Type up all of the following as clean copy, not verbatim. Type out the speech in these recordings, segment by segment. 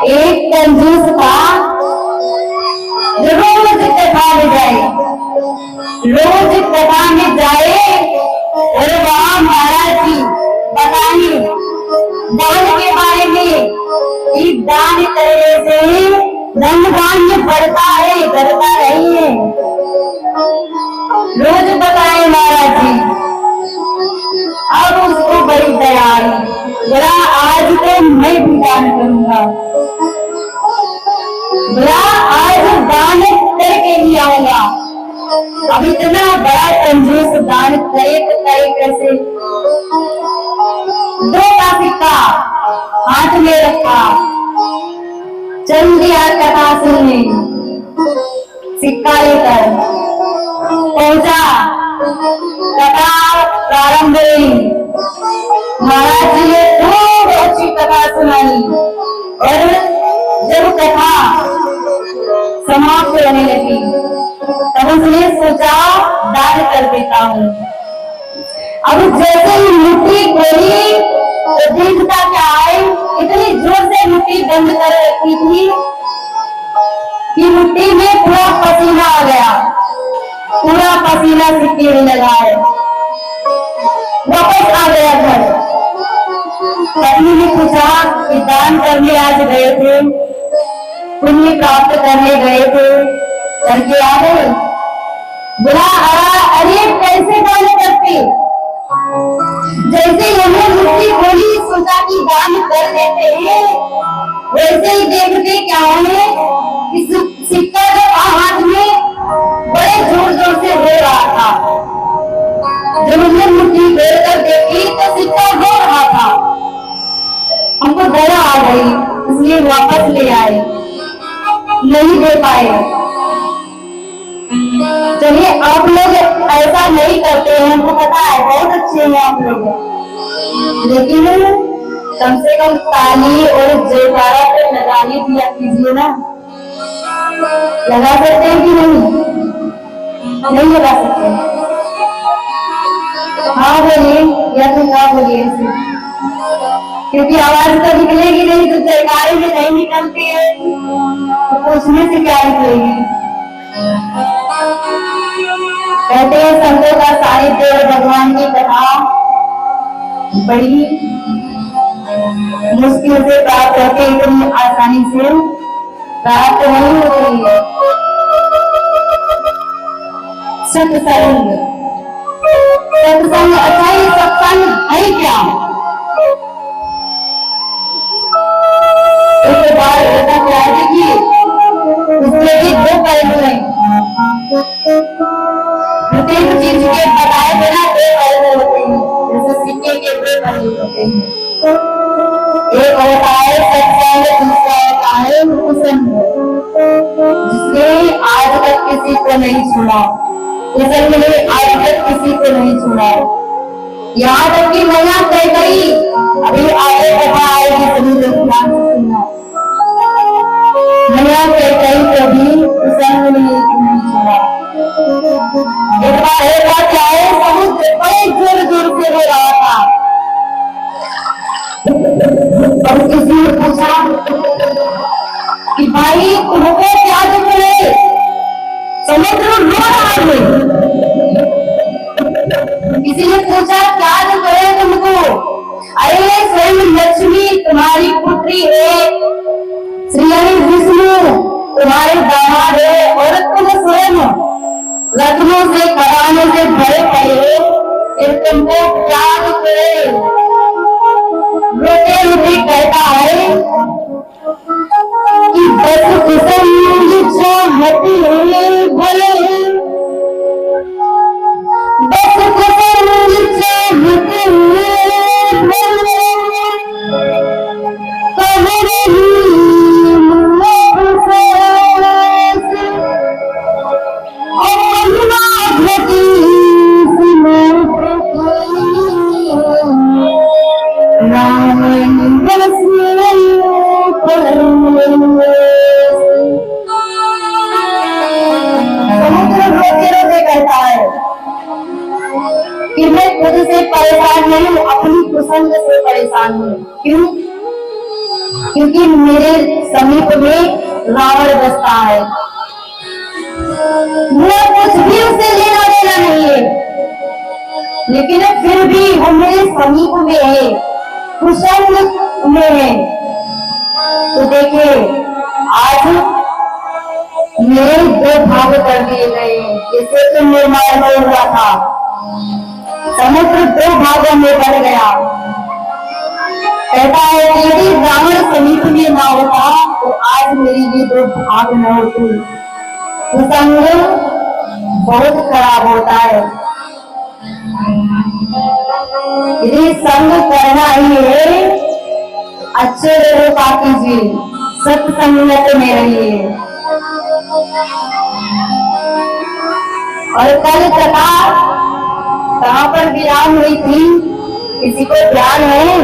एक कंजूस था रोज कथा में जाए, रोज कथा में जाए और वहां महाराज जी बताए दान के बारे में कि दान करने से धन धान्य बढ़ता है, घटता नहीं है। रोज बताए महाराज जी। अब उसको बड़ी दया आई, बोला आज तो मैं भी दान करूंगा, बोला आज दान करके ही आऊंगा। अब इतना बड़ा कंजूस दान करे कैसे। 2 का सिक्का हाथ में रखा, चल दिया कथा सुनने। सिक्का लेकर पहुंचा, कथा प्रारंभ हुई। महाराज जी ने खूब अच्छी कथा सुनाई और जब कथा समाप्त होने लगी तब उसने सोचा दान कर देता हूँ। अब जैसे ही मुट्ठी खोली तो देखता क्या है, इतनी जोर से मुट्ठी बंद कर रखी थी कि मुट्ठी में पूरा पसीना आ गया, पूरा पसीना सिक्के में लगा है। वापस आ गया घर। पत्नी ने पूछा कि दान करने आज गए थे, पुण्य प्राप्त करने गए थे, करके आ गए? बोला अरे कैसे दान करते? जैसे हमने मुट्ठी खोली सोचा कि दान कर देते हैं, वैसे ही देखते क्या है कि सिक्का जो हाथ में बड़े जोर जोर से हो रहा था। जब हमने मुट्ठी खोल कर देखी तो सिक्का हो रहा था। हमको दया आ गई, इसलिए वापस ले आए, नहीं दे पाए। चलिए आप लोग ऐसा नहीं करते हैं, हमको पता है, बहुत अच्छे हैं आप लोग, लेकिन कम से कम ताली और जयकारा तो लगाने दिया कीजिए ना। लगा सकते हैं कि नहीं? नहीं लगा सकते। हाँ बोलिए, या तो क्या बोलिए, क्योंकि आवाज तो निकलेगी नहीं, तो जयकारे में नहीं निकलती है तो उसमें से क्या निकलेगी। कहते हैं संतों का साहित्य और भगवान की कथा बड़ी मुश्किल से प्राप्त करके इतनी आसानी से प्राप्त नहीं होती है। सत्संग, सत्संग अच्छा ही सत्संग है क्या? एक बार ऐसा क्या देखिए, उसमें भी 2 पहलू हैं। प्रत्येक चीज के बताए बिना 2 पहलू होते हैं, जैसे सिक्के के 2 पहलू होते हैं। एक होता है सत्संग, दूसरा होता है कुसंग, जिसने आज तक किसी को नहीं सुना, कुसंग ने आज तक किसी को नहीं सुना। यहाँ तक की मैया कह गई, अभी आगे कथा आएगी, सभी लोग ध्यान से सुनना। मैया कह गई कभी कुसंग ने नहीं सुना। एक बार क्या है, समुद्र बड़े जोर जोर से हो रहा था और किसी ने पूछा कि भाई तुमको क्या दुख है? समुद्र रो रहा है। किसी ने पूछा क्या दुख है तुमको? अरे स्वयं लक्ष्मी तुम्हारी पुत्री है, श्री हरि विष्णु तुम्हारे दामाद है, और तुम स्वयं रत्नों से खजानों से भरे पड़े, फिर तुमको क्या दुख है? रोते रोते कहता है कि बस कुसंग चाहती भले, बस कुसंग चाहती भले, कि मैं खुद से परेशान नहीं हूँ, अपनी कुसंग से परेशान हूँ। क्यों? क्योंकि मेरे समीप में रावण बसता है। मेरा कुछ भी उससे लेना देना नहीं है, लेकिन फिर भी वो मेरे समीप में है, कुशल में है। तो देखिए आज मेरे दो भाग कर दिए गए, जैसे कि निर्माण में हुआ था, समुद्र दो भागों में बढ़ गया। कहता है कि यदि रावण समीप में ना होता तो आज मेरी ये दो भाग न होती। कुसंग बहुत खराब होता है। यदि संग करना ही है, अच्छे लोगों का कीजिए, सत्संगत में रहिए। और कल कथा कहाँ पर विराम हुई थी, किसी को ध्यान है?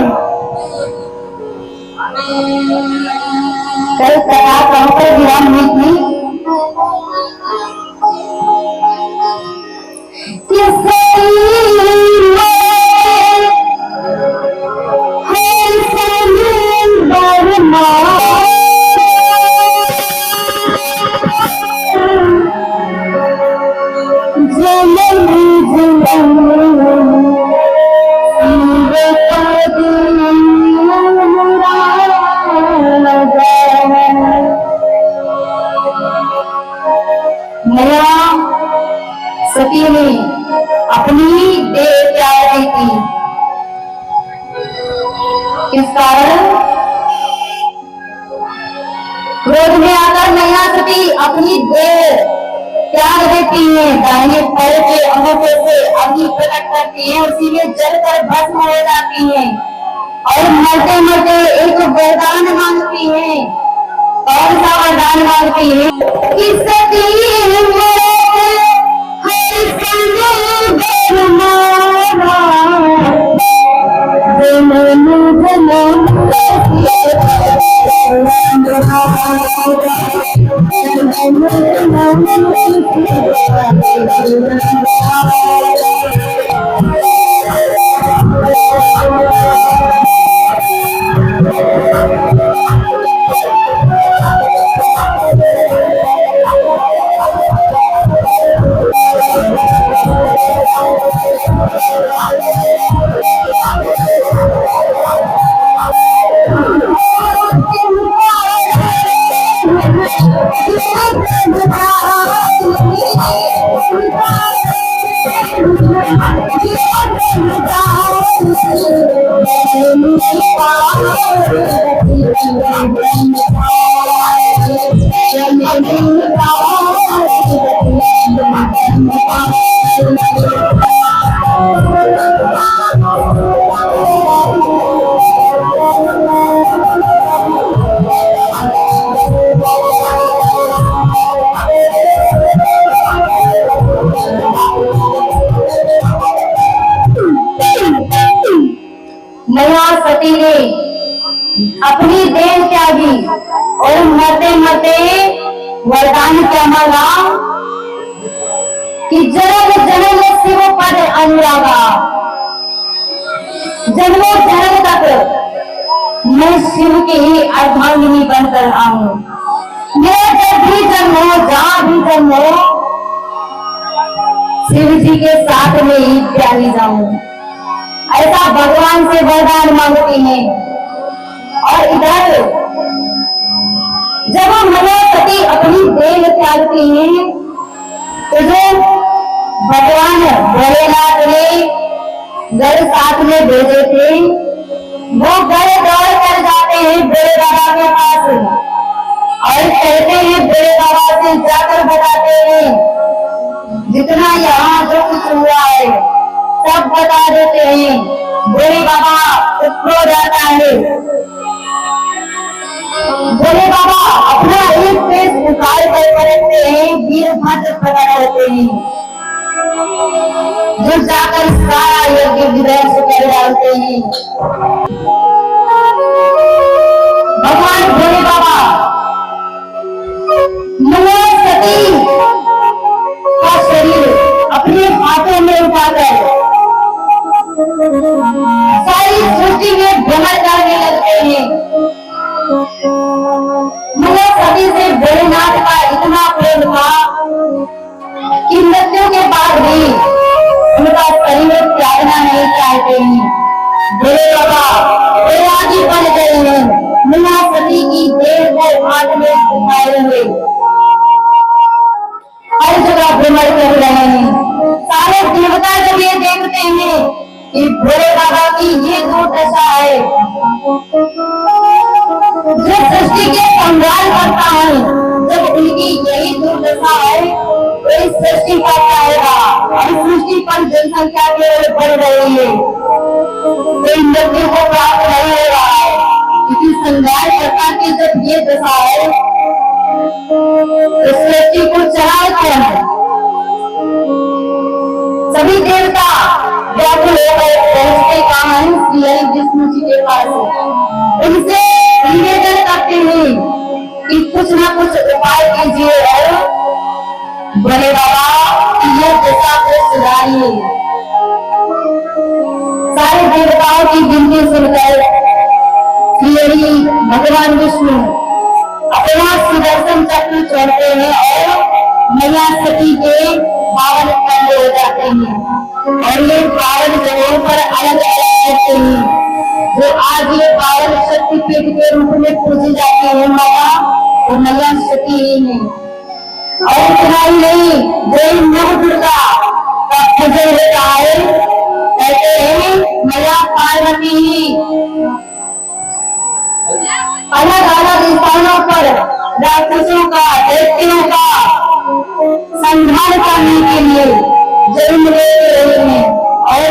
कल कथा कहाँ पर विराम हुई थी? सती ने अपनी देह त्याग दी थी। किस कारण? क्रोध में आकर मैया सती अपनी देह त्याग देती है, दाहिने पैर के अंगूठे से अग्नि प्रकट करती है, उसी में जलकर भस्म हो जाती है और मरते मरते एक वरदान मांगती है। कौन सा वरदान मांगती है? कि सती सती ने अपनी देह त्यागी और मरते मरते वरदान क्या मांगा कि जन्म जन्म शिव पद अनुरागा, जन्मों जन्म तक मैं शिव की ही अर्धांगिनी बनकर आऊं। मेरा जब भी जन्म हो, जहां भी जन्म हो, शिव जी के साथ में ही प्यारी जाऊं, ऐसा भगवान से वरदान मांगती है। और इधर जब मैया सती अपनी देह त्यागती है तो जो भगवान भोलेनाथ ने घर साथ में भेजे थे, वो घर दौड़ कर जाते हैं भोले बाबा के पास और कहते हैं, भोले बाबा से जाकर बताते हैं जितना यहाँ जो कुछ हुआ है सब बता देते हैं। भोले बाबा हो जाता है। भोले बाबा अपना एक पेश उखाड़ कर रखते हैं, वीरभद्र प्रकट होते हैं जो जाकर सारा यज्ञ विध्वंस कर डालते हैं। भगवान भोले बाबा मैया सती का शरीर अपने हाथों में उठाकर सारी सृष्टि में भ्रमण करने लगते हैं। चाहते हैं। भोले बाबा वैरागी बन गए हैं, मैया सती की देह को हाथ में उठाए हुए हर जगह भ्रमण कर रहे हैं। सारे देवता जब ये देखते हैं कि भोले बाबा की ये दुर्दशा है, जो सृष्टि के संहार करता है, जब उनकी यही दुर्दशा है तो इस सृष्टि का क्या होगा। और सृष्टि पर जनसंख्या केवल बढ़ रही है, कोई मृत्यु को प्राप्त नहीं हो रहा है, क्योंकि संहार करता की जब ये दशा है तो सृष्टि को चलाए कौन है। सभी देवता व्याकुल हो गए, पहुंचते कहाँ है, श्री हरि विष्णु जी के पास। उनसे निवेदन करते हैं कि कुछ न कुछ उपाय कीजिए और भोले बाबा की यह दशा को सुधारिए। सारे देवताओं की विनती सुनकर श्री हरि भगवान विष्णु अपना सुदर्शन चक्र छोड़ते हैं और मैया सती के पावन खंड हो जाते हैं। और ये पावन जगहों पर अलग अलग करते हैं, जो आज ये पावन शक्तिपीठ के रूप में पूजी जाती है माता, वो मैया सती ही है। और इतना ही नहीं, जो नव दुर्गा का पूजन होता है, कहते हैं मैया पार्वती ही अलग अलग स्थानों पर राक्षसों का, दैत्यों का संहार करने के लिए जन्म ले रहे हैं और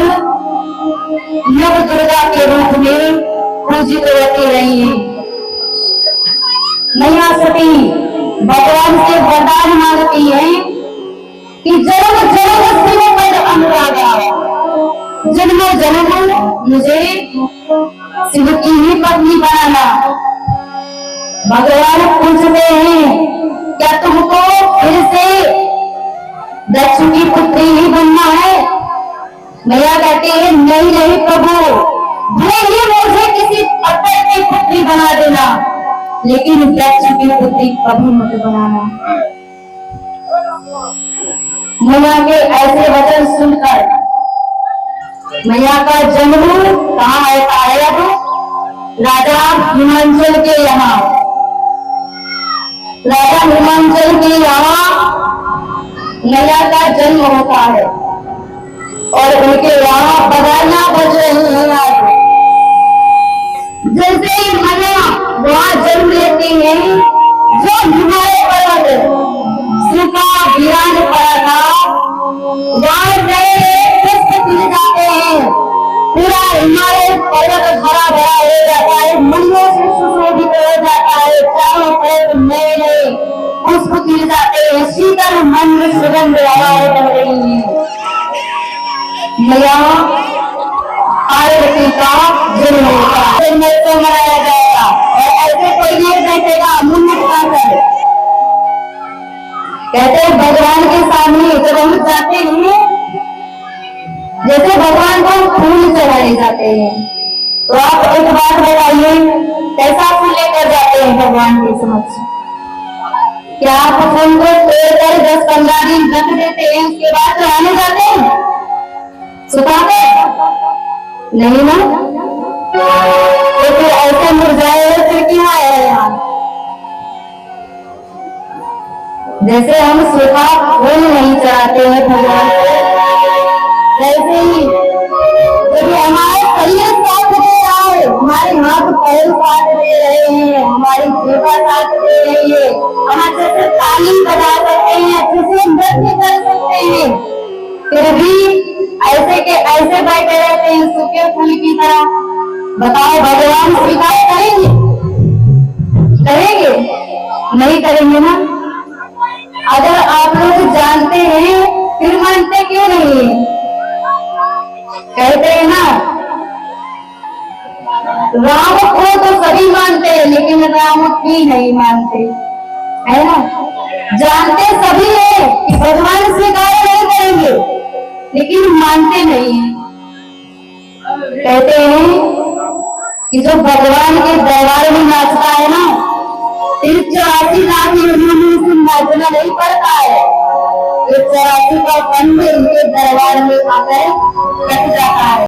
नव दुर्गा के रूप में पूजित होती रही है। मैया सती भगवान से वरदान मांगती है कि जन्म जन्म शिव पद अनुरागा, जन्म जन्म मुझे शिव की ही पत्नी बनाना। भगवान पूछते हैं क्या तुमको फिर से दक्ष की पुत्री ही बनना है। मैया कहते हैं नहीं नहीं प्रभु, भले ही मुझे किसी पत्थर की पुत्री बना देना, लेकिन दक्ष की पुत्री कभी मत बनाना। मैया के ऐसे वचन सुनकर मैया का जन्म कहाँ होता है, अब राजा हिमांचल के यहाँ, राजा हिमांचल के यहाँ मैया का जन्म होता है और उनके यहाँ बधाइयां बज रही हैं। आज जैसे ही मैया वहाँ जन्म लेती है, जो हिमालय पर्वत शिव का विराज पड़ा था, वहाँ नए पुष्प खिल जाते हैं, पूरा हिमालय पर्वत हरा भरा हो जाता है, मणियों से सुशोभित हो जाता है, चारों तरफ नए नए पुष्प खिल जाते हैं, शीतल मंद सुगंध हवाएं बह रही है। मैया पार्वती का जन्म होता है, महोत्सव मनाया जाएगा और ऐसे कोई नहीं बैठेगा मुंह खाकर। कहते हैं भगवान के सामने जब हम जाते हैं, जैसे भगवान को फूल चढ़ाए जाते हैं, तो आप एक बात बताइए कैसा फूल लेकर जाते हैं भगवान के समक्ष। क्या आप फूल को तोड़कर 10-15 दिन रख देते हैं, उसके बाद चढ़ाने जाते हैं, सुखाते नहीं ना, तो फिर ऐसे मुरझाए हुए फिर क्यों आए हैं यहाँ। जैसे हम सूखा फूल नहीं चढ़ाते हैं भगवान को, वैसे ही जब हमारे शरीर साथ दे रहा है, हमारे हाथ पैर साथ दे रहे हैं, हमारी जीवा साथ दे रही है, हम अच्छे से ताली बजा सकते हैं, अच्छे से नृत्य कर सकते हैं, फिर भी ऐसे के ऐसे बैठे रहते हैं सूखे फूल की तरह। बताओ भगवान स्वीकार करेंगे? करेंगे? नहीं करेंगे ना। अगर आप लोग जानते हैं फिर मानते क्यों नहीं है? कहते हैं ना राम को तो सभी मानते हैं लेकिन राम की नहीं मानते, है ना। जानते सभी है कि भगवान स्वीकार नहीं करेंगे लेकिन मानते नहीं है। कहते हैं कि जो भगवान के दरबार में नाचता है ना, 84 लाख योनियों से नाचना नहीं पड़ता है, 84 का फंड इनके दरबार में आकर कट